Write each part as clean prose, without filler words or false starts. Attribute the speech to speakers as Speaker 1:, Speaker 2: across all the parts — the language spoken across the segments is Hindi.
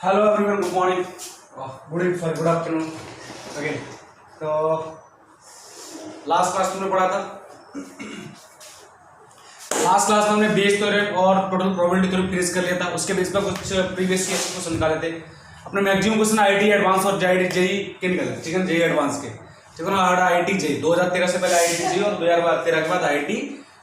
Speaker 1: Hello everyone, good morning, good evening, sorry good afternoon. Okay, तो लास्ट क्लास तुमने पढ़ा था। लास्ट क्लास में हमने बेस थ्योरम और टोटल प्रोबेबिलिटी थ्योरम फिनिश कर लिया था। उसके बेस पर कुछ प्रीवियस ईयर क्वेश्चन निकाले थे। अपने मैक्सिमम क्वेश्चन आईटी एडवांस और जेईई के निकले, ठीक है, जेईई एडवांस के, ठीक है ना। आईटी जेईई 2013 से पहले आईटी जेईई और 2013 के बाद आईटी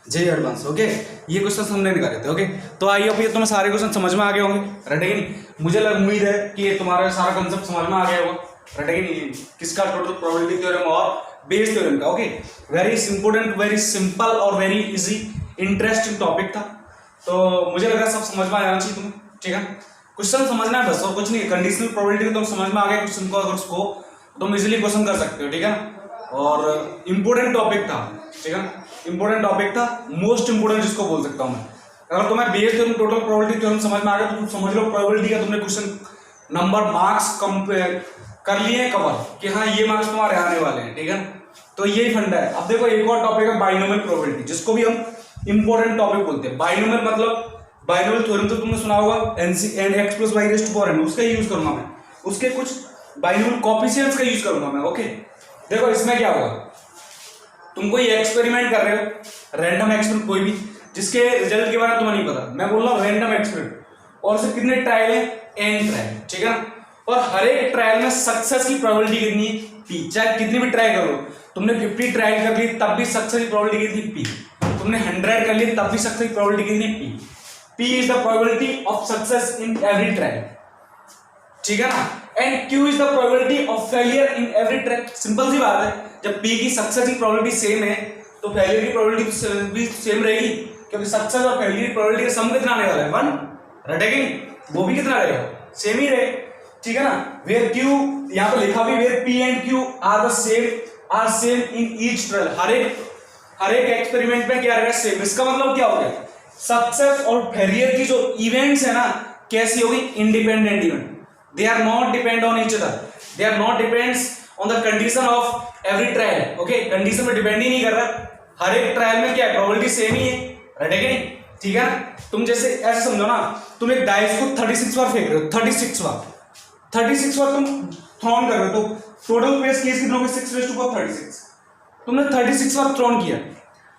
Speaker 1: जेईई एडवांस। ओके, ये क्वेश्चन हमने निकाले थे। ओके, तो आई होप ये तुम्हें सारे क्वेश्चन समझ में आ गए होंगे, राइट है कि नहीं। मुझे उम्मीद है कि ये तुम्हारा सारा कंसेप्ट समझ में आ गया होगा, राइट है कि नहीं। किसका? टोटल प्रोबेबिलिटी थ्योरम और बेस थ्योरम का। Okay, very important, very simple और वेरी इजी इंटरेस्टिंग टॉपिक था। तो मुझे लगा सब समझ में आ जाना चाहिए तुम्हें, ठीक है। क्वेश्चन समझना है बस, और कुछ नहीं। कंडीशनल प्रोबेबिलिटी तुम समझ में आ गए क्वेश्चन को, अगर उसको तुम इजीली क्वेश्चन कर सकते हो, ठीक है ना। और इंपॉर्टेंट टॉपिक था, ठीक है, इंपॉर्टेंट टॉपिक था, मोस्ट इंपॉर्टेंट जिसको बोल सकता हूं मैं। अगर तुम्हें Bayes theorem, total probability theorem समझ में आ गया तो तुम समझ लो प्रोबेबिलिटी का तुमने क्वेश्चन नंबर मार्क्स कंपेयर कर लिए कवर, कि हाँ ये मार्क्स तुम्हारे आने वाले हैं, ठीक है। तो यही फंडा है। अब देखो एक और टॉपिक है बाइनोमियल प्रोबेबिलिटी, जिसको भी हम इंपॉर्टेंट टॉपिक बोलते हैं। बाइनोमियल मतलब बाइनोमियल थ्योरम तो तुमने सुना होगा, N X plus Y raise to 4n, उसका यूज करूंगा मैं। उसके कुछ बाइनोमियल कोएफिशिएंट्स का यूज करूंगा मैं। ओके, देखो इसमें क्या होगा, तुम कोई एक्सपेरिमेंट कर रहे हो, रैंडम एक्सपेरिमेंट कोई भी, जिसके रिजल्ट के बारे में तुम्हें नहीं पता। मैं बोल रहा हूँ रैंडम एक्सपेरिमेंट, और से कितने ट्रायल है? n ट्रायल, ठीक है ना। और हर एक ट्रायल में सक्सेस की प्रोबेबिलिटी कितनी है? p। चाहे कितनी भी ट्राई करो, तुमने 50 ट्रायल कर ली तब भी सक्सेस की प्रोबेबिलिटी कितनी? p। तुमने 100 कर ली तब भी सक्सेस की प्रोबेबिलिटी कितनी? p। p is the probability of success in every trial, ठीक है ना। And q is the probability of failure in every trial. Simple सी बात है, जब p की सक्सेस की प्रोबेबिलिटी सेम है तो फेलियर की प्रोबेबिलिटी भी सेम रहेगी, क्योंकि सक्सेस और फेलियर की प्रोबेबिलिटी का सम कितना आने वाला है? 1, राइट है कि नहीं। वो भी कितना रहेगा? सेम ही रहे, ठीक है ना। वेयर q, यहां पे लिखा भी where p and q are the same in each trial. हर एक एक्सपेरिमेंट में क्या रहेगा? सेम। इसका मतलब क्या हो गया? सक्सेस और फेलियर की जो इवेंट्स है ना, कैसी होगी? Independent event. They are not depend on each other. They are not depends on the condition of every trial. Okay, condition में डिपेंड ही नहीं कर रहा। हर एक ट्रायल में क्या है? प्रोबेबिलिटी सेम ही है, राइट है कि नहीं, ठीक है ना। तुम जैसे ऐसे समझो ना, तुम एक डाइस को 36 बार फेंक रहे हो, 36 बार तुम थ्रोन कर रहे हो, तो टोटल केस कितना होगा? 6 रेज़ टू 36। तुमने 36 बार थ्रोन किया।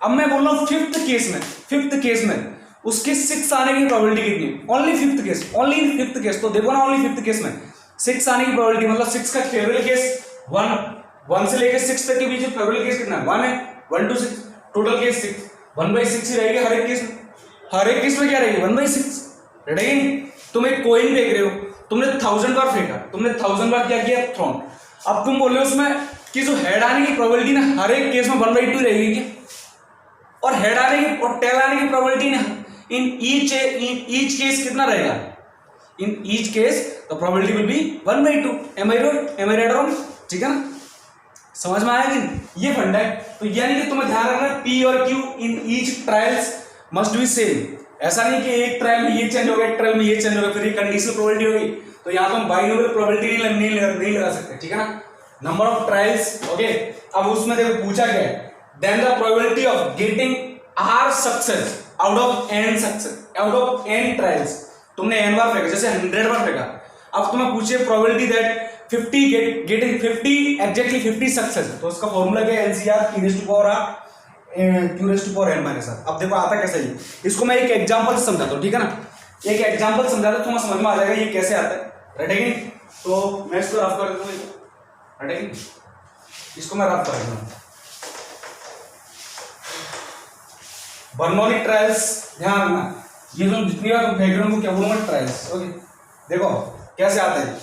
Speaker 1: अब मैं बोल रहा हूँ फिफ्थ केस में उसके 6 आने की प्रोबेबिलिटी कितनी? Only fifth case. तो देखो ना, ओनली फिफ्थ केस में 6 आने की प्रोबेबिलिटी, मतलब 6 का फेवरेबल केस 1 से लेकर 6 तक के बीच में फेवरेबल केस कितना है? 1 है। 1 to 6, टोटल केस 6, 1/6 ही रहेगी हर एक केस में। हर एक केस में क्या रहेगी? 1/6, राइट है कि नहीं। तुम एक कॉइन फेंक रहे हो, तुमने 1000 बार फेंका, तुमने 1000 बार क्या किया? थ्रोन। अब तुम बोल रहे हो उसमें कि जो हेड आने की प्रोबेबिलिटी ना, हर एक केस में 1/2 रहेगी क्या? और हेड आने की और टेल आने की प्रोबेबिलिटी ना, इन ईच केस कितना रहेगा? In each case the probability will be 1/2। Am I right wrong, ठीक है ना। समझ में आया कि नहीं? ये फंडा है। तो यानी कि तुम्हें ध्यान रखना, p और q in each trials must be same. ऐसा नहीं कि एक ट्रायल में ये चेंज हो गया, एक ट्रायल में ये चेंज हो गया, फिर ये कंडीशनल प्रोबेबिलिटी होगी। तो यहां तो हम बाइनोमियल प्रोबेबिलिटी नहीं लगा सकते, ठीक है ना। Number of trials, okay. अब उसमें देखो पूछा गया है, then the probability of getting r success out of n trials. तुमने n बार फेंका, जैसे 100 बार फेंका। अब तुम्हें पूछे probability that 50 getting 50 exactly 50 success, तो उसका फॉर्मूला क्या है? NCR q raised to power n minus r। अब देखो आता कैसे है, इसको मैं एक एग्जांपल से समझाता हूं, ठीक है ना। एक एग्जांपल समझाता हूं, तुम्हें समझ में आ जाएगा ये कैसे आता है, राइट है कि नहीं। तो मैं इसको रफ कर देता हूं, राइट है कि नहीं। इसको मैं रफ कर देता हूं। बर्नौली ट्रायल्स, ध्यान रखना, ये जो जितनी बार तुम फेंक रहे हो उनको क्या बोलूंगा? ट्रायल्स। ओके, देखो कैसे आता है।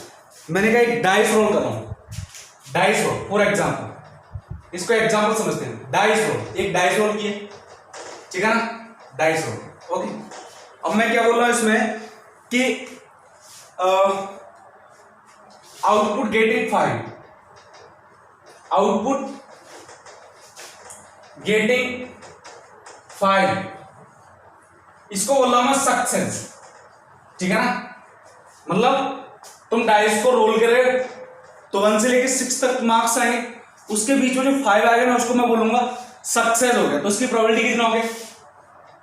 Speaker 1: मैंने कहा एक डाइस रोल कर रहा हूं, डाइस रोल फॉर एग्जांपल, इसको एग्जांपल समझते हैं। डाइस रोल, एक डाइस रोल किए, ठीक है ना, डाइस रोल। ओके, अब मैं क्या बोल रहा हूं इसमें कि आउटपुट गेटिंग 5, आउटपुट गेटिंग 5, इसको बोल रहा हूं मैं सक्सेस, ठीक है ना। मतलब तुम डाइस को रोल करे तो 1 से लेके 6 तक मार्क्स आएंगे, उसके बीच में जो 5 आएगा ना, उसको मैं बोलूंगा सक्सेस हो गया। तो उसकी प्रोबेबिलिटी कितना हो गया?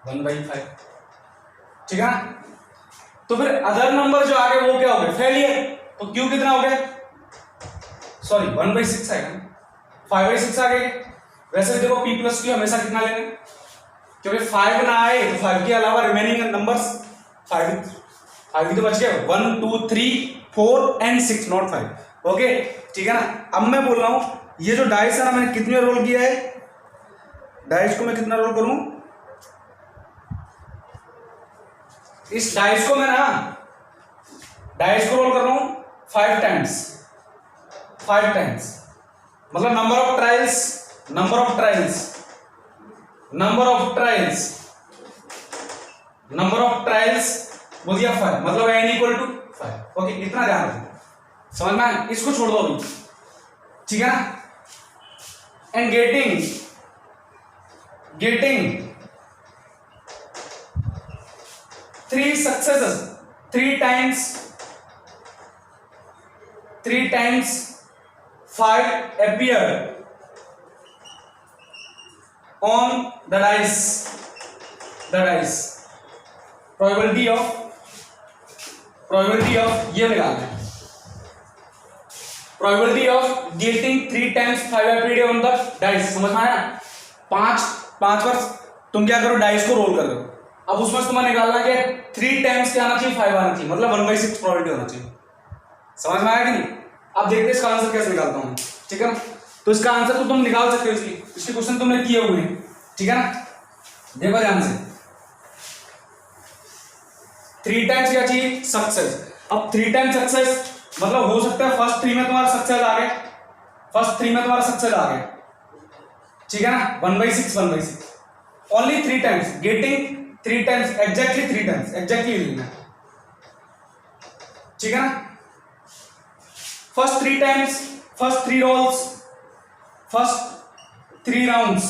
Speaker 1: 1/5, ठीक है ना। तो फिर अदर नंबर जो आ गए वो क्या हो गए, फेलियर। तो क्यू कितना हो गया, सॉरी 1/6 आएगा, 5/6 आ गए। वैसे देखो p प्लस क्यू हमेशा कितना लेना, क्योंकि 5 ना आए तो 5 के अलावा रिमेनिंग नंबर्स 5 भी तो बच गए, 1 2 3 4 एंड 6 नॉट 5। ओके ठीक है ना। अब मैं बोल रहा हूं ये जो डाइस है ना, मैंने कितने रोल किया है, डाइस को मैं कितना रोल करूं, इस डाइस को मैं ना डाइस को रोल कर रहा हूं 5 टाइम्स, 5 टाइम्स मतलब number of trials, number of trials, number of trials, number of trials बोल दिया 5, मतलब n इक्वल टू 5। ओके इतना ध्यान रखना, समझ में आया, इसको छोड़ दो अभी, ठीक है ना। And getting 3 successes, 3 times 5 appear on the dice, probability of ये निकालना है, probability of getting 3 times 5 appear on the dice, समझ में आया। 5 बार तुम क्या करो, डाइस को रोल कर रहे हो, अब उसमें से तुम्हें निकालना है कि 3 टाइम्स क्या आना चाहिए, 5 आना चाहिए, मतलब 1/6 प्रोबेबिलिटी होना चाहिए। समझ में आया कि नहीं। अब देखते हैं इसका आंसर कैसे निकालता हूं, ठीक है ना। तो इसका आंसर तो तुम निकाल सकते हो, इसके क्वेश्चन तुमने किए हुए हैं, ठीक है ना। देखो ध्यान से, 3 टाइम्स क्या चाहिए, सक्सेस। अब 3 टाइम्स सक्सेस मतलब हो सकता है फर्स्ट 3 में तुम्हारा सक्सेस आ गया, फर्स्ट 3 में तुम्हारा सक्सेस आ गया, ठीक है ना। 1/6 only 3 times, getting 3 times, exactly 3 times, exactly लिखना, ठीक है ना। First 3 times, first 3 rolls, first 3 rounds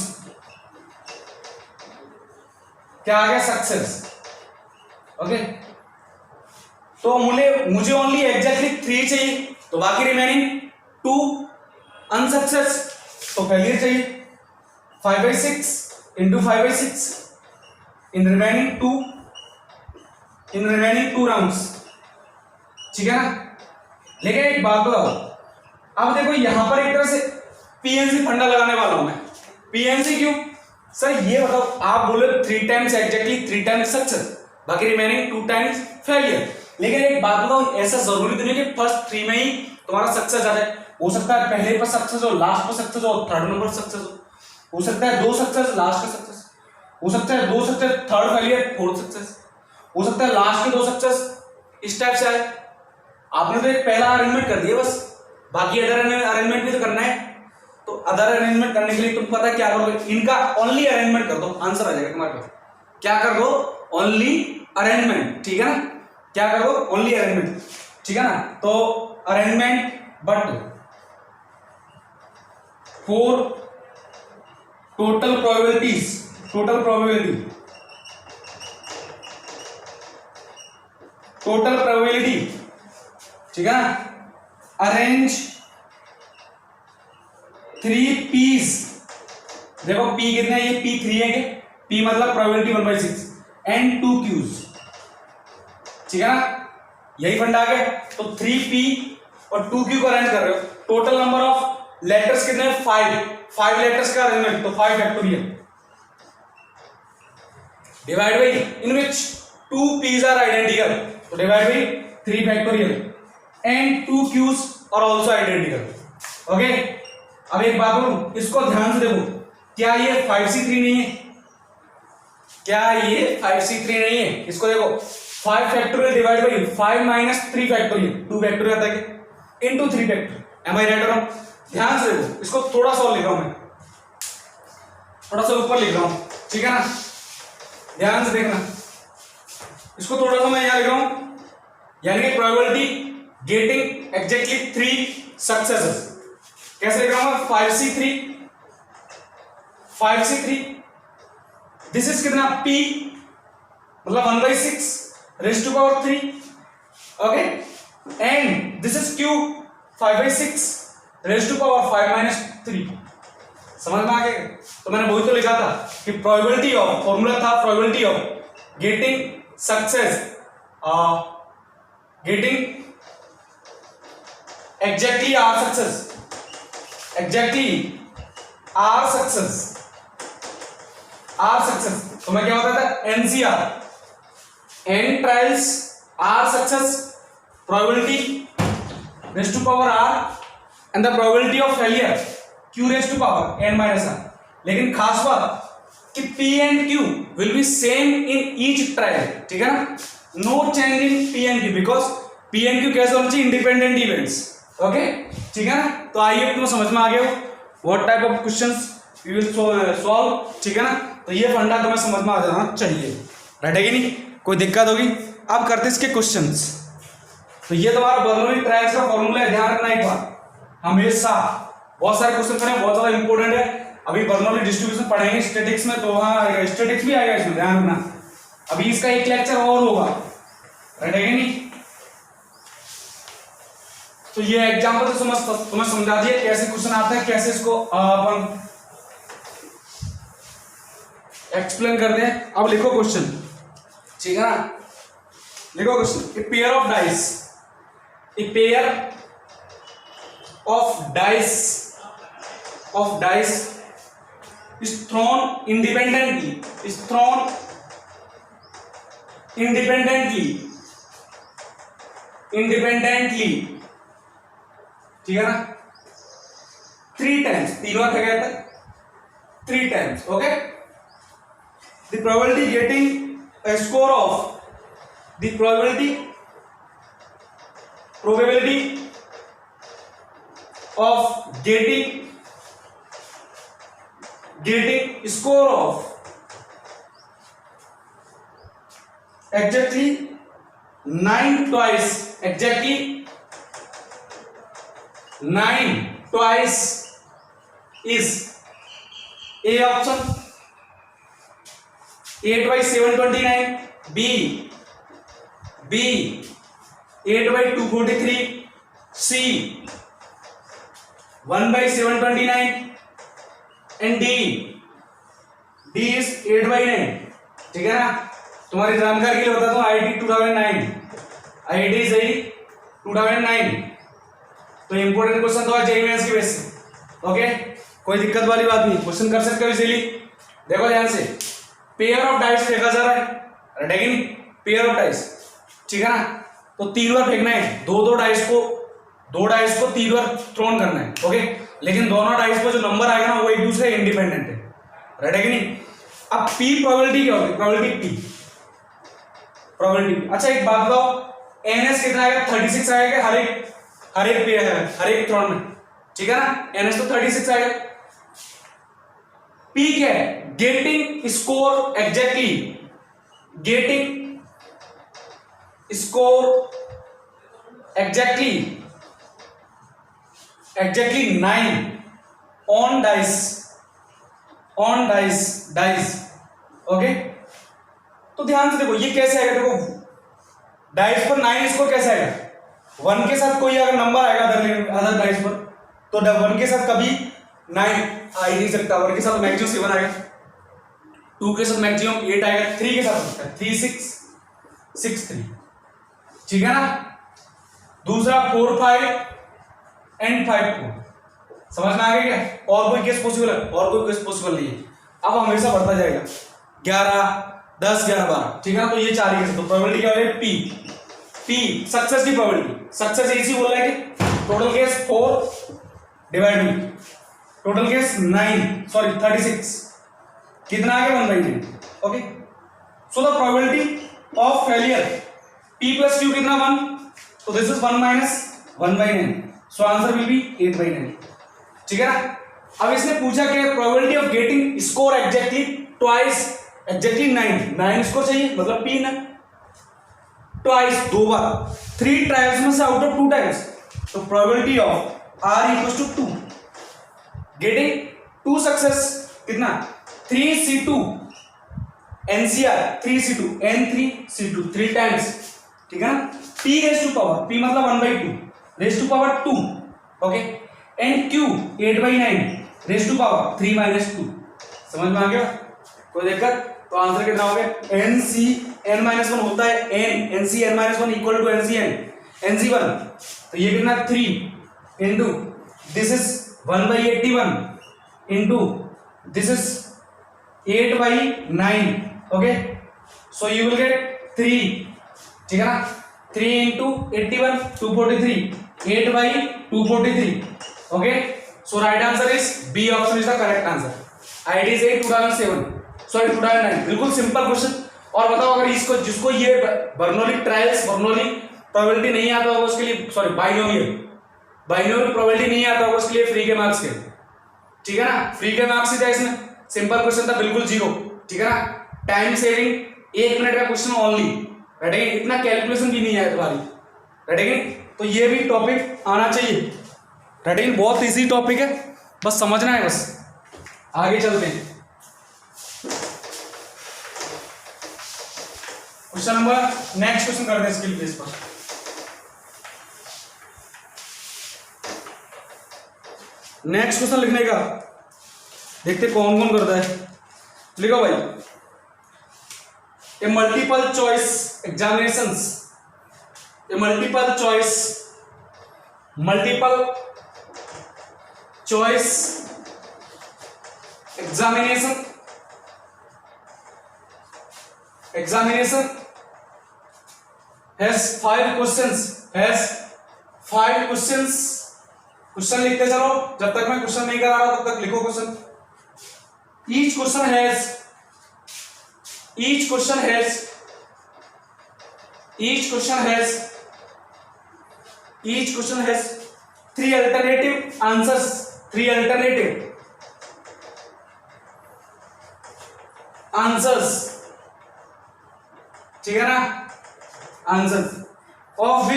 Speaker 1: क्या आ गया, सक्सेस। ओके तो मुझे ओनली एग्जैक्टली 3 चाहिए, तो बाकी रिमेनिंग 2 अनसक्सेस, तो फेलियर चाहिए। 5/6 इंटू 5/6 इन रिमेनिंग 2 राउंड्स, ठीक है ना। लेकिन एक बात बताओ, अब देखो यहां पर एक तरह से पीएनसी फंडा लगाने वाला हूं मैं। पीएनसी क्यों सर, ये बताओ, आप बोले 3 टाइम्स एग्जैक्टली 3 टाइम्स सक्सेस, बाकी रिमेनिंग 2 टाइम्स फेलियर। लेकिन एक बात बताओ, ऐसा जरूरी तो नहीं कि फर्स्ट 3 में ही तुम्हारा सक्सेस आ जाए, हो सकता है पहले पर सक्सेस हो, लास्ट पर सक्सेस हो, थर्ड नंबर सक्सेस हो सकता है 2 सक्सेस लास्ट का सक्सेस, हो सकता है 2 success third failure fourth success, हो सकता है लास्ट के 2 सक्सेस इस टाइप से आए। आपने तो एक पहला अरेंजमेंट कर दिया बस, बाकी अदर अरेंजमेंट भी तो करना है। तो अदर अरेंजमेंट करने के लिए तुम पता क्या करोगे, इनका ओनली अरेंजमेंट कर दो, आंसर आ जाएगा तुम्हारे पास। क्या कर दो, ओनली अरेंजमेंट, ठीक है ना। क्या कर दो, ओनली अरेंजमेंट, ठीक है ना। तो arrangement but for total probabilities, total probability ठीक है ना। अरेंज 3 पीस, देखो पी कितने, ये P3 है, P मतलब प्रोबेबिलिटी 1/6 एंड 2 क्यूज, ठीक है ना। यही फंडा आ गया। तो 3P और 2Q को अरेंज कर रहे हो, टोटल नंबर ऑफ लेटर्स कितने, 5 लेटर्स का अरेंजमेंट, तो 5 factorial divide by in which 2 P's are identical, तो divide by 3 factorial and 2 Q's are also identical. Okay अब एक बात बोलूं, इसको ध्यान से देखो, क्या ये 5C3 नहीं है, क्या ये 5C3 नहीं है। इसको देखो, 5 factorial divide by 5 minus 3 factorial, 2 factorial आता है into 3 factorial, M I right और रॉन्ग। ध्यान से देखो, इसको थोड़ा सा और लिख रहा हूं मैं, थोड़ा सा ऊपर लिख रहा हूं, ठीक है ना। ध्यान से देखना, इसको थोड़ा सा मैं यहां लिख रहा हूं, यानी कि प्रोबेबिलिटी गेटिंग एग्जैक्टली 3 सक्सेसेस। कैसे लिख रहा हूं, 5C3 दिस इज कितना, P मतलब 1/6 raise to power 3, okay, and this is Q 5/6 raise to power 5 minus 3। समझ में आ गया। तो मैंने वही तो लिखा था कि प्रोबेबिलिटी ऑफ, फॉर्मूला था probability of getting success getting exactly R success, exactly R success, R success. तो मैं क्या होता था, NCR, N trials R success, probability raise to power R and the probability of failure Q raise to power N minus R. लेकिन खास बात कि P and Q will be same in each trial, ठीक है ना, no change in P and Q because P and Q कैसे होना चाहिए, इंडिपेंडेंट इवेंट्स, ओके, ठीक है ना। तो आइए तुम्हें समझ में आ गया what type of questions we will solve, ठीक है ना। तो ये फंडा तुम्हें समझ में आ जाना चाहिए, राइट है कि नहीं, कोई दिक्कत होगी। अब करते इसके क्वेश्चंस। तो ये तुम्हारा बर्नौली ट्रायल्स का फॉर्मूला है, ध्यान रखना एक बार हमेशा। बहुत सारे क्वेश्चन करें, बहुत ज्यादा इंपॉर्टेंट है। अभी बर्नौली डिस्ट्रीब्यूशन पढ़ेंगे स्टैटिक्स में, तो वहां आएगा, स्टैटिक्स भी आएगा इसमें, ध्यान रखना। अभी इसका एक लेक्चर और होगा, राइट है कि नहीं। तो ये एग्जांपल तो तुम्हें समझा दिए कैसे क्वेश्चन आता है, कैसे इसको अपन एक्सप्लेन करते हैं। अब लिखो क्वेश्चन, ठीक है ना, लिखो question. A pair of dice, a pair of dice is thrown independently, ठीक है ना, 3 times, 3 बार क्या था, 3 times, okay. The probability getting a score of the probability of getting score of exactly 9 twice, exactly 9 twice is A option 8 by 729, B 8 by 243, C 1 by 729 and D is 8 by 9, ठीक है ना। तुम्हारी जानकारी के लिए बता दूं, IIT 2009, तो इंपोर्टेंट क्वेश्चन तो है जेईई मेंस की बेस से, ओके, कोई दिक्कत वाली बात नहीं, क्वेश्चन कर सकते हो इजीली। देखो ध्यान से, पेयर ऑफ डाइस फेंका जा रहा है, राइट है कि नहीं, पेयर ऑफ डाइस, ठीक है ना। तो 3 बार फेंकना है, दो डाइस को 3 बार थ्रोन करना है, ओके। लेकिन दोनों डाइस पर जो नंबर आएगा ना वो एक दूसरे इंडिपेंडेंट है, राइट है कि नहीं। अब P प्रोबेबिलिटी क्या होगी, प्रोबेबिलिटी। अच्छा एक बात बताओ, NS कितना आएगा, 36 आएगा हर एक थ्रोन में, ठीक है ना। NS तो 36 आएगा। P क्या है, getting score exactly, exactly 9 on dice, okay. तो ध्यान से देखो ये कैसे आएगा, देखो डाइस पर 9 स्कोर कैसे आएगा, 1 के साथ कोई अगर नंबर आएगा अदर डाइस पर, तो 1 के साथ कभी 9 आ ही नहीं सकता, 1 के साथ मैक्सिमम 7 आएगा, 2 के साथ मैक्सिमम 8 आएगा, 3 के साथ सकता है 3 6 6 3, ठीक है ना। दूसरा 4 5 एंड 5 4, समझ में आ गया क्या। और कोई केस पॉसिबल है, और कोई केस पॉसिबल नहीं है। अब हमेशा बढ़ता जाएगा, 11 10 11 12, ठीक है ना। तो ये 4 केस, तो प्रोबेबिलिटी क्या है, P सक्सेस की प्रोबेबिलिटी, सक्सेस इसी बोल रहा है कि टोटल केस 4 डिवाइड में टोटल केस 36, कितना आ गया 1/9, okay. So the probability of failure P plus Q कितना 1, तो this is 1 minus 1/9, so answer will B 8/9, ठीक है ना। अब इसने पूछा कि probability of getting score exactly twice, exactly 9 score चाहिए, मतलब P ना ट्वाइस 2 बार, 3 ट्रायल्स में से आउट ऑफ 2 टाइम्स, तो probability of R equals to 2 getting 2 success, कितना 3C2 NCR 3C2 N3C2 3 times, ठीक है ना। P raise to power, P मतलब 1/2 raise to power 2, okay, and Q 8/9 raise to power 3 - 2, समझ में आ गया, कोई दिक्कत। तो आंसर कितना हो गया, n माइनस वन होता है n, nc n minus one equal to nc n, nc one, तो ये कितना 3 into this is 1/81 into this is 8/9, okay, so you will get 3, ठीक है ना, 3 into 81 243, 8/243, okay, so right answer is B option is the correct answer. ID is 2007 sorry 2009, बिल्कुल सिंपल क्वेश्चन। और बताओ अगर इसको जिसको ये बर्नौली ट्रायल्स बर्नौली प्रोबेबिलिटी नहीं आता होगा उसके लिए, सॉरी बाइनोमियल प्रोबेबिलिटी नहीं आता होगा उसके लिए फ्री के मार्क्स के, ठीक है ना, फ्री के मार्क्स ही था इसमें, सिंपल क्वेश्चन था, बिल्कुल 0, ठीक है ना, टाइम सेविंग 1 मिनट का क्वेश्चन ओनली, रटेगी, इतना कैलकुलेशन भी नहीं है तुम्हारी, रटेगी, तो ये भी टॉपिक आना चाहिए, रटेगी, बहुत इजी टॉपिक है, बस समझना है, बस आगे चलते हैं। क्वेश्चन नंबर नेक्स्ट क्वेश्चन करते हैं स्किल बेस पर। नेक्स्ट क्वेश्चन लिखने का देखते कौन कौन करता है, लिखो भाई, A multiple choice examinations, a multiple choice examination has 5 questions, question लिखते चलो, जब तक मैं क्वेश्चन नहीं करा रहा तब तक लिखो question. each question has 3 alternative answers, 3 alternative answers, ठीक है ना, answer of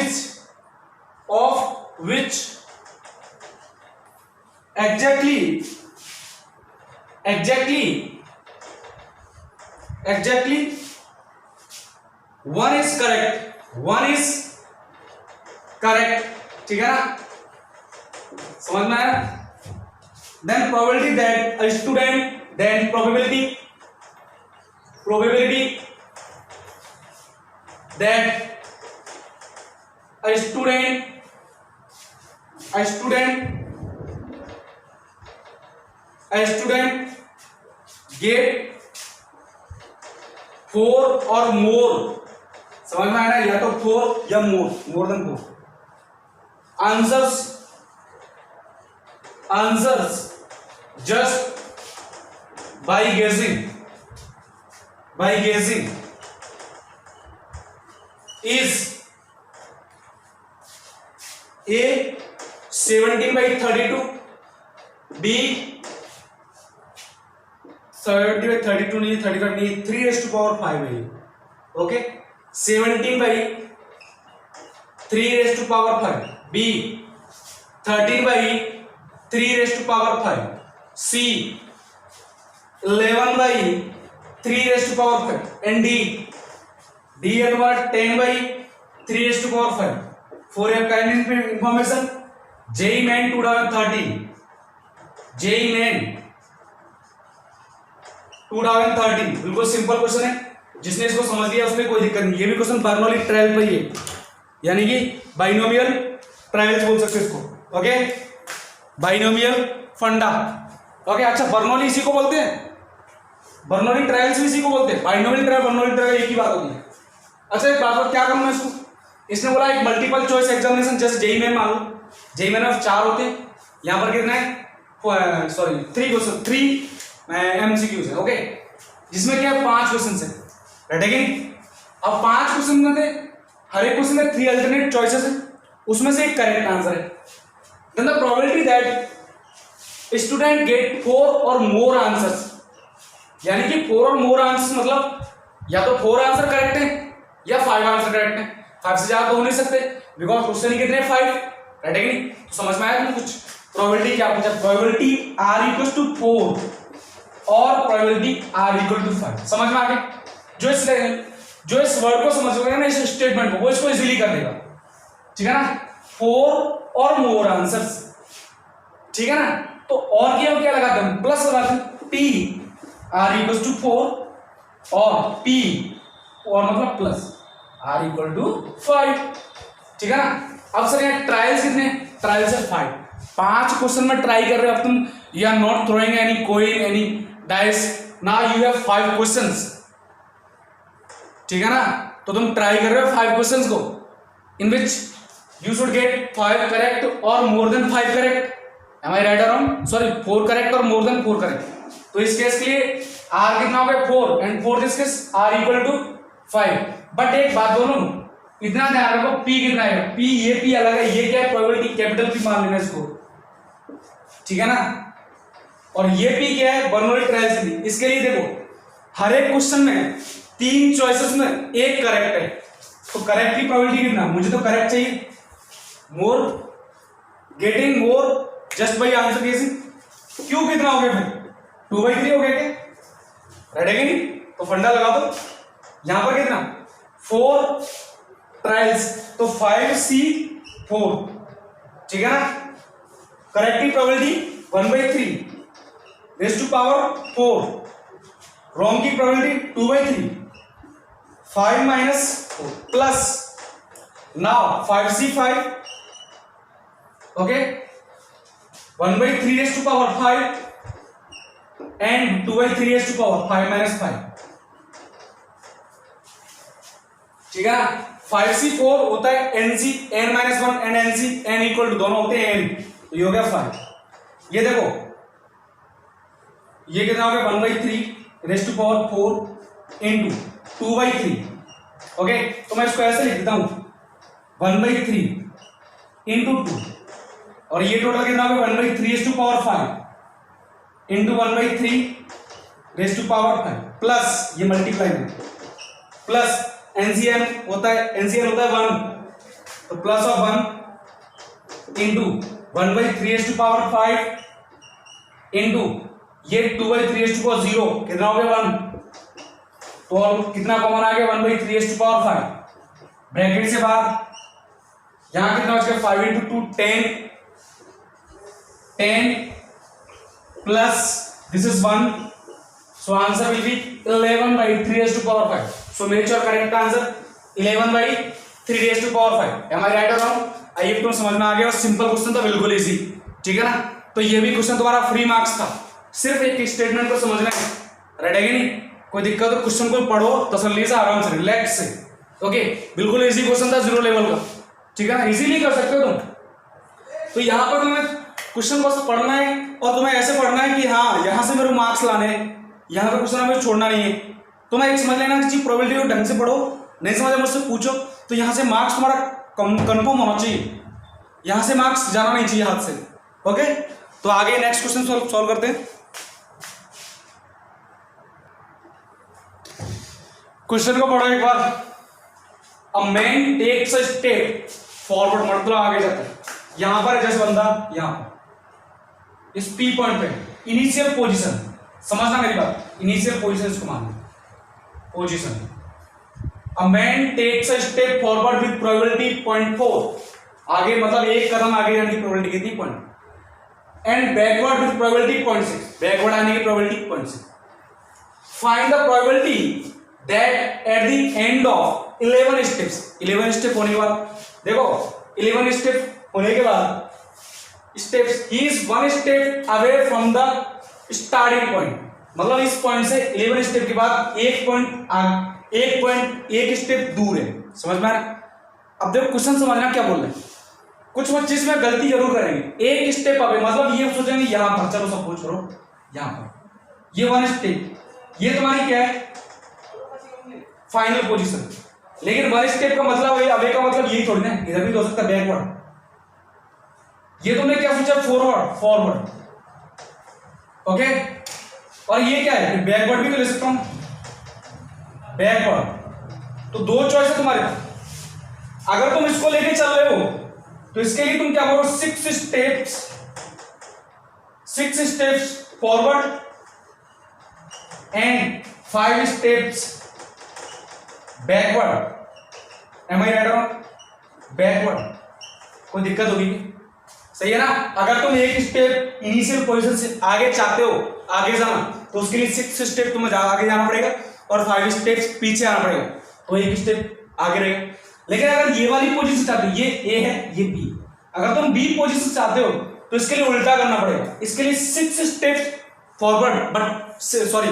Speaker 1: which exactly one is correct, ठीक है ना, समझ में आया। Then probability that a student, then probability that a student get 4 or more, समझ में आया, या तो 4 या more than 4 answers just by guessing is A 17/32, B 70/32 नहीं, 35 नहीं, 3⁵ है, okay, 17/3⁵, B 13/3⁵, C 11/3⁵, and D है तुम्हारा 10/3⁵। For your kind information, JEE Main 2013, बिल्कुल सिंपल क्वेश्चन है, जिसने इसको समझ लिया उसमें कोई दिक्कत नहीं। ये भी क्वेश्चन बर्नौली ट्रायल पर ही है, यानी कि बाइनोमियल ट्रायल्स बोल सकते इसको, ओके, बाइनोमियल फंडा, ओके। अच्छा, बर्नौली इसी को बोलते हैं, बर्नौली ट्रायल्स भी इसी को बोलते हैं, बाइनोमियल ट्रायल बर्नौली ट्रायल एक ही बात होती है। अच्छा, एक बात क्या करूँ मैं इसको, इसने बोला एक मल्टीपल चॉइस एग्जामिनेशन, जैसे JEE Main मान लो, JEE Main में 4 होते हैं, यहाँ पर कितना है, सॉरी 3 क्वेश्चन, 3 MCQs है, ओके, जिसमें क्या है 5 क्वेश्चन है, रटेगी। अब 5 क्वेश्चन में थे, हर एक क्वेश्चन में 3 अल्टरनेट चॉइसेस है, उसमें से एक करेक्ट आंसर है। Then the probability that student get 4 और मोर आंसर्स, यानी कि 4 और मोर आंसर्स मतलब या तो 4 आंसर करेक्ट है या 5 आंसर करेक्ट है, 5 से ज्यादा तो हो नहीं सकते, बिकॉज क्वेश्चन कितने 5, रटेगी। तो समझ में आया तुमको कुछ, प्रोबेबिलिटी क्या पूछा, प्रोबेबिलिटी r = 4 और प्रोबेबिलिटी r = 5, समझ में आ गया। जो इस वर्ड को समझोगे ना, इस स्टेटमेंट को, वो इसको इजीली कर देगा, ठीक है ना, 4 और मोर आंसर्स, ठीक है ना। तो और क्या लगाते हैं, प्लस लगाते हैं, p r = 4 और p और मतलब प्लस r इक्वल टू 5, ठीक है ना। अब सर यहाँ ट्रायल्स कितने, ट्रायल्स है 5, 5 क्वेश्चन में ट्राई कर रहे हो अब तुम, you are not throwing any coin any dice, now you have 5 questions, ठीक है ना। तो तुम ट्राई कर रहे हो 5 क्वेश्चंस को, in which you should get 5 correct or more than 5 correct, am I right और wrong, sorry 4 correct or more then 4 correct. तो इस केस के लिए r कितना हो गया 4 and for this case r equal to 5। But एक बात बोलूं, इतना ध्यान रखो p कितना है, p ये p अलग है, ये क्या है प्रोबेबिलिटी कैपिटल p मान लेना इसको, ठीक है ना। और ये p क्या है बर्नौली ट्रायल्स के लिए। इसके लिए देखो हर एक क्वेश्चन में 3 चॉइसेस में एक करेक्ट है, तो करेक्ट की प्रोबेबिलिटी कितना, मुझे तो करेक्ट चाहिए, more getting more just by answer guessing. क्यों कितना हो गया फिर 2/3 हो गया क्या, रेड है नहीं, तो फंडा लगा दो। यहां पर कितना 4 ट्रायल्स, तो 5C4, ठीक है ना। करेक्ट की probability 1/3 raise to power 4, wrong की probability 2/3, 5 minus 4 plus now 5C5, okay 1/3 raise to power 5 and 2/3 raise to power 5 minus 5, ठीक है ना। 5C4 होता है NC n-1 and NC n equal to दोनों होते हैं n, तो ये हो गया 5। ये देखो ये कितना हो गया 1/3 raise to power 4 into 2/3, okay. तो मैं इसको ऐसे लिख देता हूं 1/3 इंटू 2, और ये टोटल कितना हो गया 1/3 raise to power 5 into 1/3 raise to power 5 plus ये मल्टीप्लाई में प्लस NCN होता है 1, तो plus of 1 into 1/3 raise to power 5 into ये 2/3 रेज़ टू पावर 0, कितना हो गया 1, तो अब कितना कॉमन आ गया 1/3 रेज़ टू पावर 5, ब्रैकेट से बाहर यहां कितना बच गया 5 into 2 10 plus this is 1, so answer will be 11/3 raise to power 5। So make your correct answer 11/3 raise to power 5। Am I right और रॉन्ग, आइए तुम समझ में आ गया, और सिंपल क्वेश्चन था बिल्कुल इजी, ठीक है ना। तो ये भी क्वेश्चन तुम्हारा फ्री मार्क्स था, सिर्फ एक स्टेटमेंट को समझना है, राइट है कि नहीं। कोई दिक्कत हो क्वेश्चन को पढ़ो तसल्ली से आराम से रिलैक्स से, ओके। बिल्कुल इजी क्वेश्चन था 0 लेवल का, ठीक है ना, इजीली कर सकते हो तुम। तो यहाँ पर तुम्हें क्वेश्चन बस पढ़ना है, और तुम्हें ऐसे पढ़ना है कि हाँ यहाँ से मेरे मार्क्स लाने हैं, यहाँ पर क्वेश्चन हमें छोड़ना नहीं है। तुम्हें एक समझ लेना कि प्रोबेबिलिटी को ढंग से पढ़ो, नहीं समझे मुझसे पूछो, तो यहाँ से मार्क्स तुम्हारा कंफर्म होना चाहिए, यहाँ से मार्क्स जाना नहीं चाहिए हाथ से, ओके। तो आगे नेक्स्ट क्वेश्चन सॉल्व करते हैं। क्वेश्चन को पढ़ो एक बार। A man takes a step forward, मतलब आगे जाता है, यहां पर जैसे बंदा यहां पर इस P पॉइंट पे इनिशियल पोजीशन, समझना मेरी बात, इनिशियल पोजीशन इसको मानना, position. A man takes a step forward with probability 0.4, आगे मतलब एक कदम आगे जाने की प्रोबेबिलिटी कितनी 0.4, and backward with probability 0.6, backward आने की probability 0.6। Find the probability that at the end of 11 steps, 11 step होने के बाद, देखो 11 स्टेप होने के बाद steps, he is 1 step away from the starting point, मतलब इस पॉइंट से 11 स्टेप के बाद एक स्टेप दूर है, समझ में आ रहा है। अब देखो क्वेश्चन समझना क्या बोल रहे हैं, कुछ बच्चे इसमें गलती जरूर करेंगे, एक स्टेप अवे मतलब ये सोचेंगे यहां पर, चलो सपोज करो यहां पर ये 1 स्टेप, ये तुम्हारी क्या है फाइनल पोजीशन, लेकिन 1 स्टेप का मतलब अवे का मतलब यही थोड़ी ना, इधर भी हो सकता है बैकवर्ड, ये तुमने क्या सोचा फॉरवर्ड, ओके। और ये क्या है बैकवर्ड भी तो ले सकता हूं, बैकवर्ड। तो 2 चॉइस है तुम्हारे पास, अगर तुम इसको लेके चल रहे हो तो इसके लिए तुम क्या करो 6 steps forward and 5 steps backward, am I right और बैकवर्ड। कोई दिक्कत होगी, सही है ना। अगर तुम एक स्टेप इनिशियल पोजीशन से आगे चाहते हो, आगे जाना, तो उसके लिए 6 स्टेप तुम्हें आगे जाना पड़ेगा और 5 स्टेप्स पीछे आना पड़ेगा। तो एक स्टेप आगे रहेगा। लेकिन अगर ये वाली पोजीशन चाहते हो, ये ए है ये बी, अगर तुम बी पोजीशन चाहते हो तो इसके लिए उल्टा करना पड़ेगा। इसके लिए 6 steps forward but sorry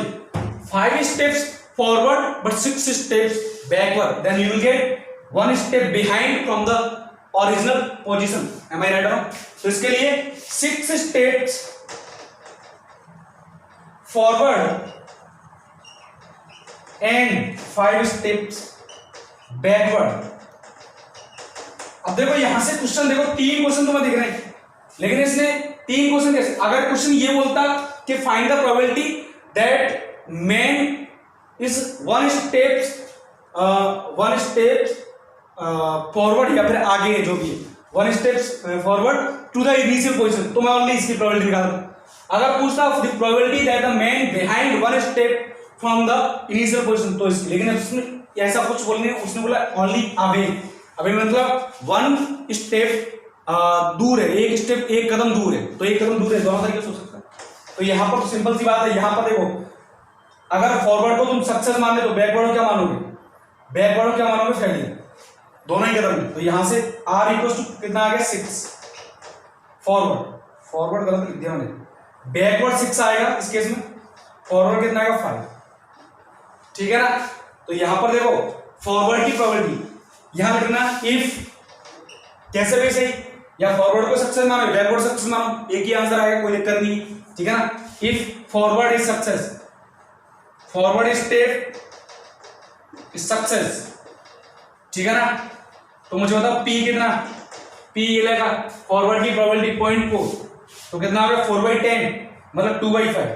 Speaker 1: 5 steps forward but 6 steps backward, then you will get 1 step behind from the original position. Am I right और रॉन्ग? तो इसके लिए 6 steps forward and 5 steps backward. अब देखो यहां से क्वेश्चन देखो, 3 क्वेश्चन तुम्हें दिख रहे हैं, लेकिन इसने 3 क्वेश्चन कैसे? अगर क्वेश्चन ये बोलता कि find the probability that man is 1 step forward या फिर आगे जो भी 1 step forward to the initial position, तो मैं ओनली इसकी प्रोबेबिलिटी निकालता। अगर पूछता the probability that the man behind 1 step from the initial position, तो इसकी, लेकिन उसने ऐसा कुछ बोलने, उसने बोला ओनली अवे। अभी मतलब 1 स्टेप दूर है, एक स्टेप एक कदम दूर है, तो एक कदम दूर है, दोनों तरीके से हो सकता है। तो यहां पर तो सिंपल सी बात है, यहां पर देखो अगर फॉरवर्ड को तुम सक्सेस मान ले तो बैकवर्ड क्या मानोगे? बैकवर्ड क्या मानोगे? फेलियर, दोनों ही कदम है। तो यहां से r इक्वल टू कितना आ गया? 6। फॉरवर्ड गलत लिख दिया मैंने, बैकवर्ड 6 आएगा इस केस में, फॉरवर्ड कितना आएगा? 5। ठीक है ना? तो यहां पर देखो फॉरवर्ड की प्रोबेबिलिटी यहां लिखना, इफ कैसे भी सही, या फॉरवर्ड को सक्सेस मानो बैकवर्ड सक्सेस मानो, एक ही आंसर आएगा, कोई दिक्कत नहीं। ठीक है ना? If forward is success, forward step is success, ठीक है ना? तो मुझे बताओ P कितना? P ये लगा फॉरवर्ड की प्रोबेबिलिटी 0.4, तो कितना आ गया? 4/10 मतलब 2/5।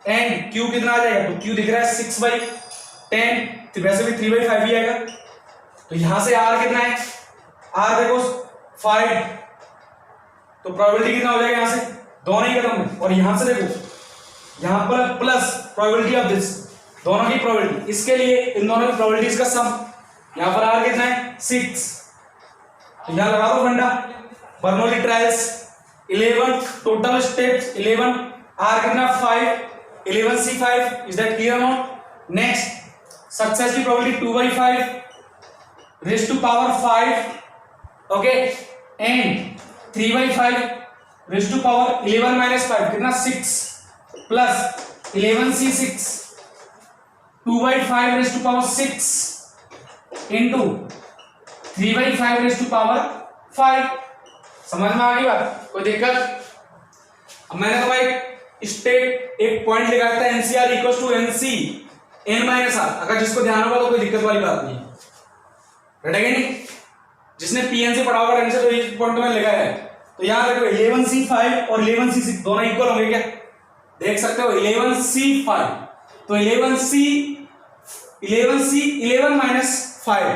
Speaker 1: एंड Q कितना आ जाएगा? तो Q दिख रहा है 6/10, तो वैसे भी 3/5 ही आएगा। तो यहां से R कितना है? R देखो 5, तो प्रोबेबिलिटी कितना हो जाएगा यहां से? दोनों ही कदम में। और यहां से देखो यहां पर प्लस प्रोबेबिलिटी ऑफ दिस, दोनों की प्रोबेबिलिटी, इसके लिए इन दोनों की प्रोबेबिलिटीज का सम। यहां पर R कितना है? 6, तो यहां लगा दो फंडा, Bernoulli trials 11 total steps 11, R कितना? 5, 11C5, is that clear not? Next success की probability 2/5 raise to power 5, okay, and 3/5 raise to power 11 - 5 कितना? 6 plus 11C6 2/5 raise to power 6 into 3/5 raise to power 5। समझ में आ गई बात? कोई दिक्कत? अब मैंने तो भाई स्टेट एक पॉइंट लिखा था, NCR equal to NC n-r, अगर जिसको ध्यान होगा तो कोई दिक्कत वाली बात नहीं है, रटेगा नहीं? जिसने PN से पढ़ा होगा ढंग से, तो इस पॉइंट में लिखा है। तो यहां देखो 11C5 और 11C6 दोनों इक्वल होंगे क्या? देख सकते हो 11C5, तो 11 - 5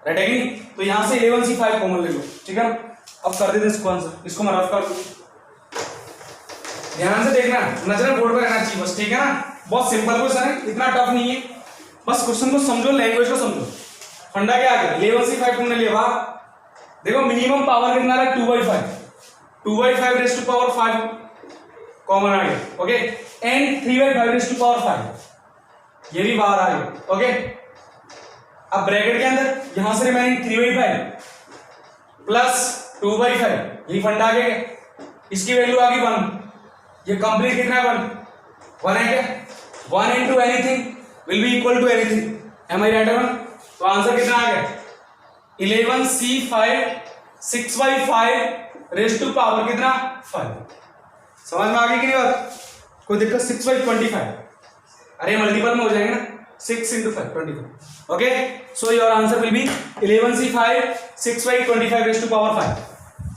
Speaker 1: रटेगा नहीं? तो यहां से 11C5 कॉमन ले लो, ठीक है? अब कर देते इसको आंसर, इसको मैं रफ कर दूं, ध्यान से देखना, नजर बोर्ड पर रहना चाहिए बस, ठीक है ना? बहुत सिंपल क्वेश्चन है, इतना टफ नहीं है, बस क्वेश्चन को समझो, लैंग्वेज को समझो। फंडा क्या आ गया? 11C5 तुमने लिया, देखो मिनिमम पावर कितना है? 2/5 रेज़ टू पावर 5 कॉमन आ गया, okay, and 3/5 raise to power 5 ये भी बाहर आ गया, ओके। अब ब्रैकेट के अंदर यहां से रिमेनिंग 3/5 प्लस 2/5, यही फंडा आ गया, इसकी वैल्यू आ गई 1, ये कंप्लीट कितना है? 1 है क्या? 1 into anything will be equal to anything, am I right or not? तो आंसर कितना आ गया? 11C5 6/5 रेज़ टू पावर कितना? 5। समझ में आ गई कि नहीं बात? कोई दिक्कत? 6/25, अरे मल्टीपल में हो जाएंगे ना, 6 into 5 25, okay. So your answer will be 11C5 6/25 raise to power 5,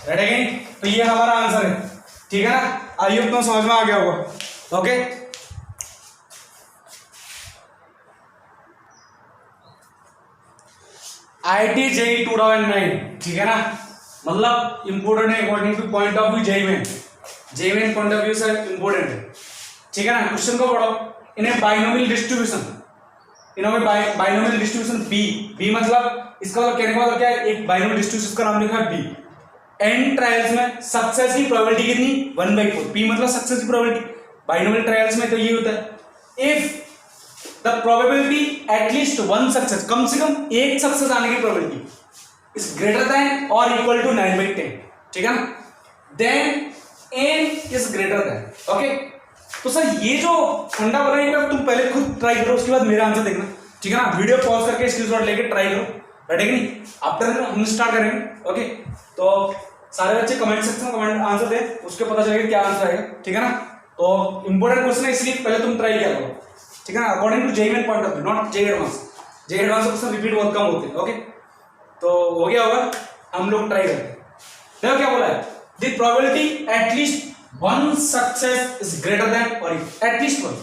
Speaker 1: right again? तो ये हमारा आंसर है, ठीक है ना? आई होप तो समझ में आ गया होगा, ओके। IIT JEE 2009, ठीक है ना? मतलब इंपोर्टेंट है according to point of view JEE में पॉइंट ऑफ व्यू से इंपोर्टेंट है, ठीक है ना? क्वेश्चन को पढ़ो, इन्हें बाइनोमियल डिस्ट्रीब्यूशन, इन्होंने बाइनोमियल डिस्ट्रीब्यूशन B मतलब इसका मतलब कहने का मतलब क्या है? एक बाइनोमियल डिस्ट्रीब्यूशन का नाम लिखा है B। एन ट्रायल्स में सक्सेस की प्रोबेबिलिटी कितनी? 1/4, P मतलब सक्सेस की प्रोबेबिलिटी। बाइनोमियल ट्रायल्स में तो ये होता है, if the probability at least one success, कम से कम एक सक्सेस आने की प्रोबेबिलिटी इज ग्रेटर देन और इक्वल टू 9/10, ठीक है ना, then n is greater than, okay. तो सर ये जो फंडा बनाएंगे तुम पहले खुद ट्राई करो, उसके बाद मेरा आंसर देखना, ठीक है ना। वीडियो पॉज करके स्क्रीनशॉट लेके ट्राई करो, रेडी नहीं, आफ्टर हम स्टार्ट करेंगे, ओके। तो सारे बच्चे कमेंट सेक्शन में कमेंट आंसर दे, उसके पता चलेगा क्या आंसर आएगा, ठीक है ना। तो इंपॉर्टेंट क्वेश्चन है, इसलिए पहले तुम ट्राई किया करो, ठीक है ना, according to JEE main point of view, not JEE advance. JEE advance में क्वेश्चन रिपीट बहुत कम होते हैं, ओके। तो हो गया होगा, हम लोग ट्राई करते हैं। देखो क्या बोला है, the probability at least one success is greater than और एटलीस्ट वन।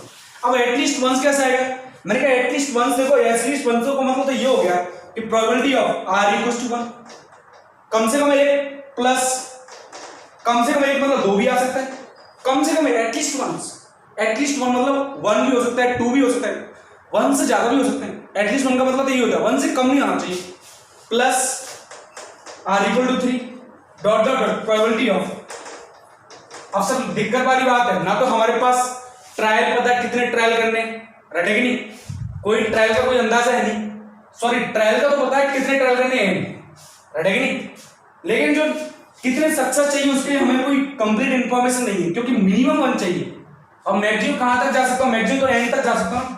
Speaker 1: अब एटलीस्ट वन कैसे आएगा, मैंने कहा एटलीस्ट वन, देखो एटलीस्ट वन को मतलब तो ये हो गया कि probability of r equals to 1, कम से कम एक प्लस कम से कम एक मतलब दो भी आ सकता है, कम से कम एटलीस्ट वन मतलब वन भी हो सकता है, टू भी हो सकता है, वन से ज्यादा भी हो सकते हैं। एटलीस्ट वन का मतलब तो ये होता है वन से कम नहीं आना चाहिए, plus r equal to 3 dot dot dot probability of. अब सब दिक्कत वाली बात है ना, तो हमारे पास ट्रायल पता है कितने ट्रायल करने, रटे कि नहीं, कोई ट्रायल का कोई अंदाजा है नहीं, सॉरी ट्रायल का तो पता है कितने ट्रायल करने हैं, रटे कि नहीं, लेकिन जो कितने सक्सेस चाहिए उसके लिए हमें कोई कंप्लीट इंफॉर्मेशन नहीं है, क्योंकि मिनिमम 1 चाहिए और मैक्सिमम कहां तक जा सकता हूं, मैक्सिमम तो एंड तक जा सकता हूं।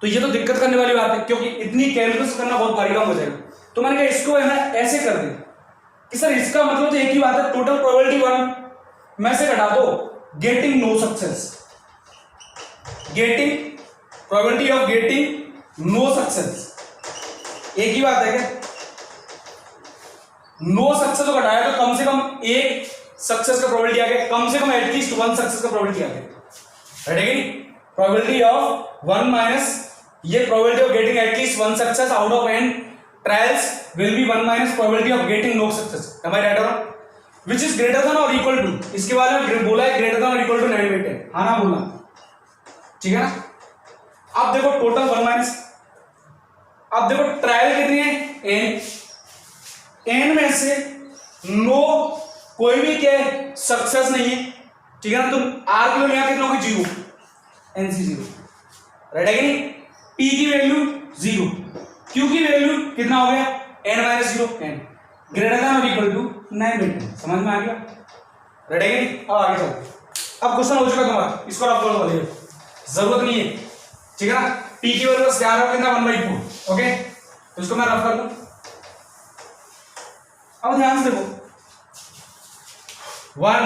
Speaker 1: तो ये तो दिक्कत करने वाली बात है, क्योंकि इतनी कैलकुलेशन करना बहुत भारी काम हो जाएगा। तो मैंने कहा इसको है ना ऐसे कर दे कि सर इसका मतलब तो एक ही बात है, टोटल प्रोबेबिलिटी 1 में से घटा दो getting no success, getting probability of getting no success, एक ही बात है क्या, नो सक्सेस को घटाया तो कम से कम एक सक्सेस का प्रोबेबिलिटी आ गया, कम से कम एटलीस्ट वन सक्सेस का प्रोबेबिलिटी आ गया, राइट। प्रोबेबिलिटी ऑफ 1 माइनस ये probability of getting at least one success out of n trials will be 1 minus probability of getting no success, am I right और विच इज ग्रेटर देन और इक्वल टू, इसके बारे में बोला है ग्रेटर देन और इक्वल टू 9/10, हाँ ना बोलना, ठीक है ना। अब देखो टोटल 1 माइनस, अब देखो ट्रायल कितनी है n में से नो कोई भी क्या सक्सेस नहीं है, ठीक है ना। तुम r की वैल्यू यहां कितना होगी 0, nc 0, राइट है कि नहीं, p की वैल्यू 0, q की वैल्यू कितना हो गया n minus 0, n greater than और इक्वल टू 9/10, समझ में आ गया, राइट है कि नहीं। अब आगे चलो, अब क्वेश्चन हो चुका तुम्हारा, इसको आप फॉलो करिए, जरूरत नहीं है, ठीक है ना। p की वैल्यू बस याद रखो कितना 1/4, ओके। तो इसको मैं रफ कर दूं, अब ध्यान से देखो 1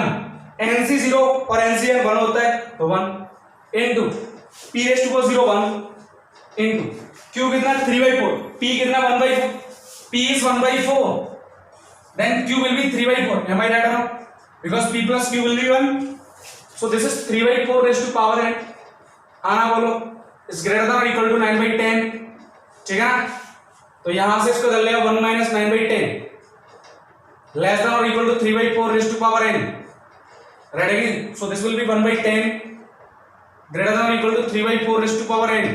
Speaker 1: nc 0 और ncn 1 होता है तो 1 into p raise to 0 1 into q कितना 3/4, p कितना 1/4, p is 1/4, then q will be 3/4, am I right or not, because p plus q will be 1, so this is 3/4 raised to power n, आना बोलो is greater than or equal to 9/10, ठीक है ना। तो यहां से इसको कर लेगा 1 minus 9/10 less than or equal to 3/4 raised to power n, right again, so this will be 1/10 greater than or equal to 3/4 raised to power n,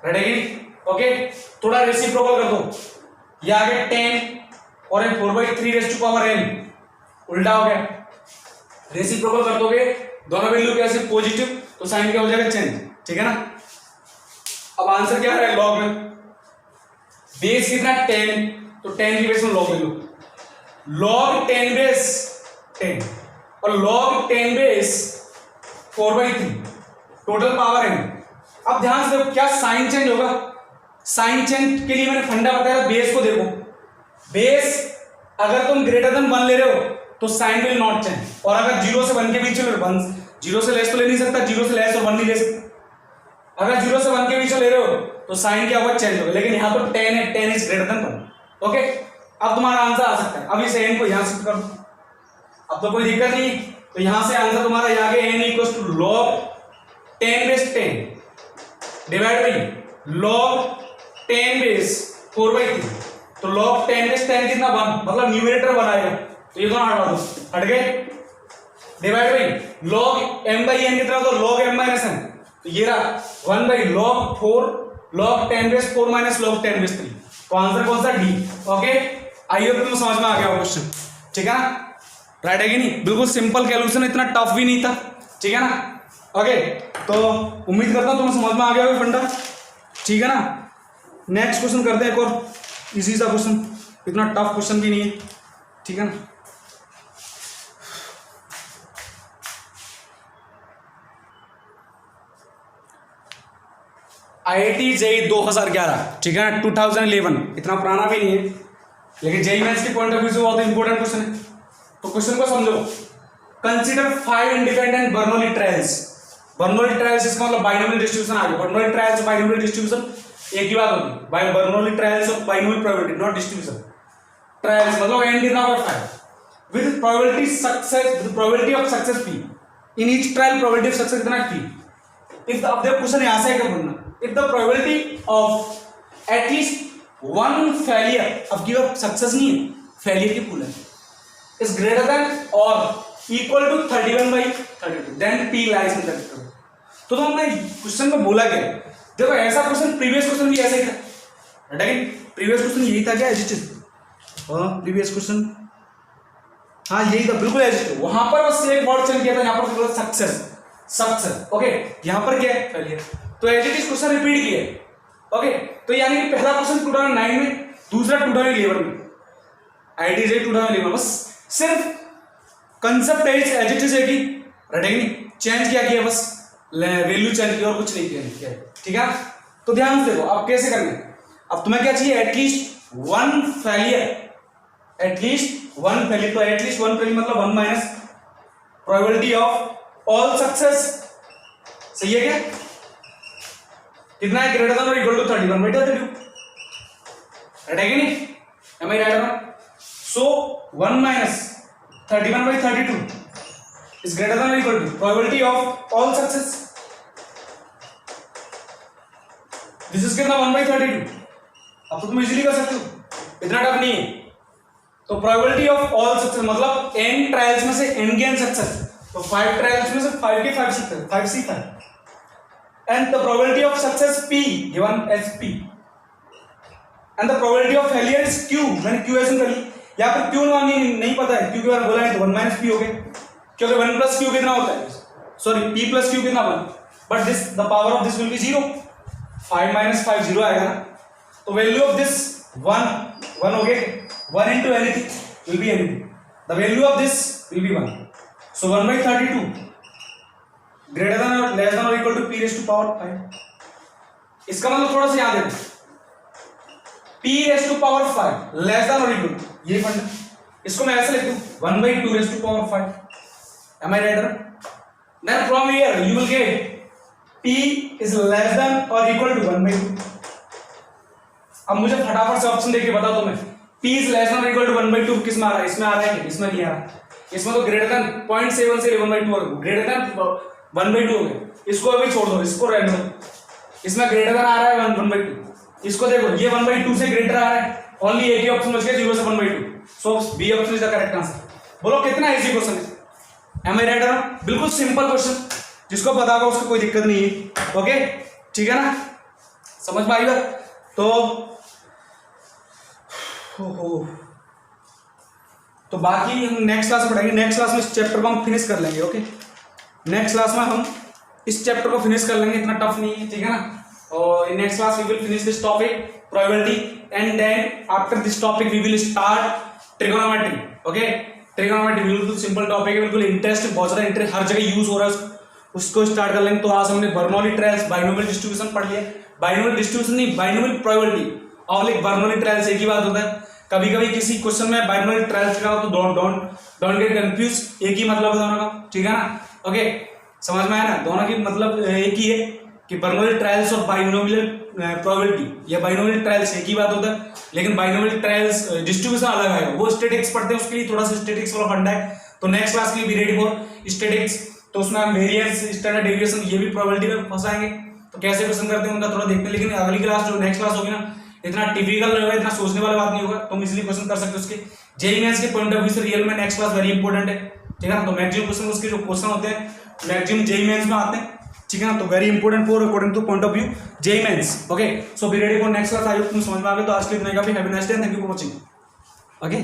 Speaker 1: right again, okay। थोड़ा रेसिप्रोकल कर दो, ये आ गया 10 और 4/3 raised to power n, उल्टा हो गया, रेसिप्रोकल कर दोगे दोनों वैल्यू कैसे पॉजिटिव तो साइन क्या हो जाएगा चेंज, ठीक है ना। अब आंसर क्या है, लॉग में बेस कितना 10, तो 10 की बेस में लॉग ले लो, log 10 बेस 10 और log 10 base 4/3 total power n। अब ध्यान से देखो क्या साइन चेंज होगा, साइन चेंज के लिए मैंने फंडा बताया, बेस को देखो, बेस अगर तुम ग्रेटर देन 1 ले रहे हो तो साइन विल नॉट चेंज, और अगर 0 से 1 के बीच में 1 0 से लेस तो ले नहीं सकता, 0 से लेस और 1 नहीं ले सकता, अगर 0 से 1 के बीच में ले रहे हो तो साइन क्या होगा चेंज होगा, लेकिन यहां तो 10 है, 10 इज ग्रेटर देन 1, ओके। अब तुम्हारा आंसर आ सकता है, अब इस n को यहां शिफ्ट कर दो, अब तो कोई दिक्कत नहीं, तो यहां से आंसर तुम्हारा ये आ गया n equals to log 10 base 10 divide by log 10 base 4/3, तो log 10 बेस 10 कितना 1, मतलब न्यूमरेटर 1 आएगा, तो ये दोनों हटा दो, हट गए, divide by log m by n कितना, तो log m माइनस n, तो ये रहा 1 by log 4 log 10 base 4 minus log 10 base 3, तो आंसर कौन सा डी, ओके। आई होप तुमको समझ में आ गया क्वेश्चन, ठीक है ना, राइट है कि नहीं, बिल्कुल सिंपल कैलकुलेशन, इतना टफ भी नहीं था, ठीक है ना। ओके, तो उम्मीद करता हूँ तुम्हें समझ में आ गया होगा फंडा, ठीक है ना। नेक्स्ट क्वेश्चन करते हैं, एक और इजी सा क्वेश्चन, इतना टफ क्वेश्चन भी नहीं है, ठीक है ना। IIT JEE 2011, ठीक है ना, 2011, इतना पुराना भी नहीं है, लेकिन JEE मेंस के पॉइंट ऑफ व्यू से बहुत इंपॉर्टेंट क्वेश्चन है। तो क्वेश्चन को समझो, consider 5 independent Bernoulli trials. Bernoulli trials इसका मतलब बाइनोमियल डिस्ट्रीब्यूशन आ गया। बर्नौली ट्रायल्स और बाइनोमियल डिस्ट्रीब्यूशन एक ही बात होगी, बाय बर्नौली ट्रायल्स और binomial probability, not distribution. Trials मतलब n divided by 5 with probability success, with probability of success p in each trial, probability of success कितना p। इफ अब देखो क्वेश्चन यहां से क्या बोलना, if the probability of at least one failure, अब गिव सक्सेस नहीं है, फेलियर की पूल है, इज ग्रेटर देन और equal to 31/32, then p lies in that. तो हमने क्वेश्चन में बोला क्या, देखो ऐसा क्वेश्चन प्रीवियस क्वेश्चन भी ऐसा ही था, लेकिन प्रीवियस क्वेश्चन यही था क्या, as it is. Previous question हाँ यही था, बिल्कुल एज इट इज। वहां पर बस एक वर्ड चेंज किया था, यहाँ पर सक्सेस, सक्सेस, ओके। यहाँ पर क्या है, फेलियर। तो as it is question repeat किया, ओके। तो यानी कि पहला क्वेश्चन 2009 में, दूसरा 2011 में, IIT JEE 2011, बस सिर्फ कंसेप्ट एज इट इज है कि नहीं, चेंज क्या किया, बस वैल्यू चेंज किया और कुछ नहीं किया, ठीक है। तो ध्यान से देखो अब कैसे करना है। अब तुम्हें क्या चाहिए, at least one failure, at least one failure. तो एटलीस्ट वन फेलियर मतलब 1 minus probability of all success, सही है क्या। कितना है, ग्रेटर देन और इक्वल टू 31/32, राइट है कि नहीं, am I right. So 1 minus 31/32 is greater than or equal to probability of all success. This is कितना 1/32। अब तो तुम इजीली कर सकते हो, इतना टफ नहीं है। तो probability of all success मतलब n ट्रायल्स में से n गेन सक्सेस, तो 5 ट्रायल्स में से 5 के 5 success, 5 C 5, and the probability of success p given as p, and the probability of failure is q। मैंने q ऐसे कर ली, यहाँ पर q नहीं पता है, q के बारे में बोला है तो 1 माइनस p हो गया, क्योंकि 1 प्लस q कितना होता है, सॉरी p प्लस q कितना 1, but this the power of this will be 0, 5 minus 5 0 आएगा ना। तो वैल्यू ऑफ दिस 1 हो गया, 1 into anything will be anything, the value of this will be 1, so 1/32 greater than or less than or equal to p raised to power 5। इसका मतलब थोड़ा सा याद है, p raised to power 5 less than or equal to, ये फंडा, इसको मैं ऐसे लिख दूं 1/2 raised to power 5, am I right? Then from here you will get p is less than or equal to 1/2। अब मुझे फटाफट से ऑप्शन देके बताओ तुम्हें, p is less than or equal to 1/2 किस में आ रहा है, इसमें आ रहा है कि इसमें नहीं आ रहा, इसमें तो ग्रेटर देन 0.7 से 1/2 हो गया, ग्रेटर देन 1/2 हो गया, इसको अभी छोड़ दो, इसको रहने दो, इसमें ग्रेटर देन आ रहा है 1/2, इसको देखो ये 1/2 से ग्रेटर आ रहा है, ओनली एक ही ऑप्शन बच गया 0 से 1/2, so B option is the correct answer. बोलो कितना इजी क्वेश्चन है, एम आई राइट? बिल्कुल सिंपल क्वेश्चन, जिसको पता होगा उसको कोई दिक्कत नहीं है, ओके ठीक है ना, समझ में आई बात। तो बाकी हम नेक्स्ट क्लास में पढ़ेंगे, नेक्स्ट क्लास में इस चैप्टर को हम फिनिश कर लेंगे, ओके नेक्स्ट क्लास में हम इस चैप्टर को फिनिश कर लेंगे, इतना टफ नहीं है, ठीक है ना। और in next class we will finish this topic probability and then after this topic we will start trigonometry, okay trigonometry बिल्कुल सिंपल टॉपिक है, बिल्कुल इंटरेस्ट बहुत ज्यादा इंटरेस्ट हर जगह यूज हो रहा है, उसको स्टार्ट कर लेंगे। तो आज हमने बर्नौली ट्रायल्स, बाइनोमियल डिस्ट्रीब्यूशन पढ़ लिया, बाइनोमियल डिस्ट्रीब्यूशन नहीं बाइनोमियल प्रोबेबिलिटी और एक बर्नौली ट्रायल्स एक ही बात होता है। कभी कभी किसी क्वेश्चन में बाइनोमियल ट्रायल्स का तो डोंट गेट कंफ्यूज, एक ही मतलब है दोनों का, ठीक है ना, ओके समझ में आया ना, दोनों की मतलब एक ही है कि बर्नौली ट्रायल्स और बाइनोमियल प्रोबेबिलिटी या बाइनोमियल ट्रायल्स एक ही बात होता है, लेकिन बाइनोमियल ट्रायल्स डिस्ट्रीब्यूशन अलग आएगा, वो स्टैटिस्टिक्स पढ़ते हैं, उसके लिए थोड़ा सा स्टैटिस्टिक्स वाला फंडा है। तो नेक्स्ट क्लास के लिए बी रेडी फॉर स्टैटिस्टिक्स, तो उसमें हम वेरिएंस स्टैंडर्ड डेविएशन ये भी प्रोबेबिलिटी में फंसाएंगे, तो कैसे क्वेश्चन करते हैं उनका थोड़ा देखते हैं। लेकिन अगली क्लास जो नेक्स्ट क्लास होगी ना, इतना टिपिकल नहीं होगा, इतना सोचने वाला बात नहीं होगा, तुम इजीली क्वेश्चन कर सकते हो उसके जेईई मेंस के पॉइंट ऑफ व्यू से। रियल में नेक्स्ट क्लास वेरी इंपॉर्टेंट है, ठीक है ना, तो मैक्सिमम क्वेश्चन उसके जो क्वेश्चन होते हैं मैक्सिमम जेईई मेंस में आते हैं, ठीक है ना, तो very important for according to point of view JEE mains, okay so be ready for next class. I hope तुम समझ में आ गए। तो आज के लिए इतना ही काफी, have a nice day, thank you for watching, okay.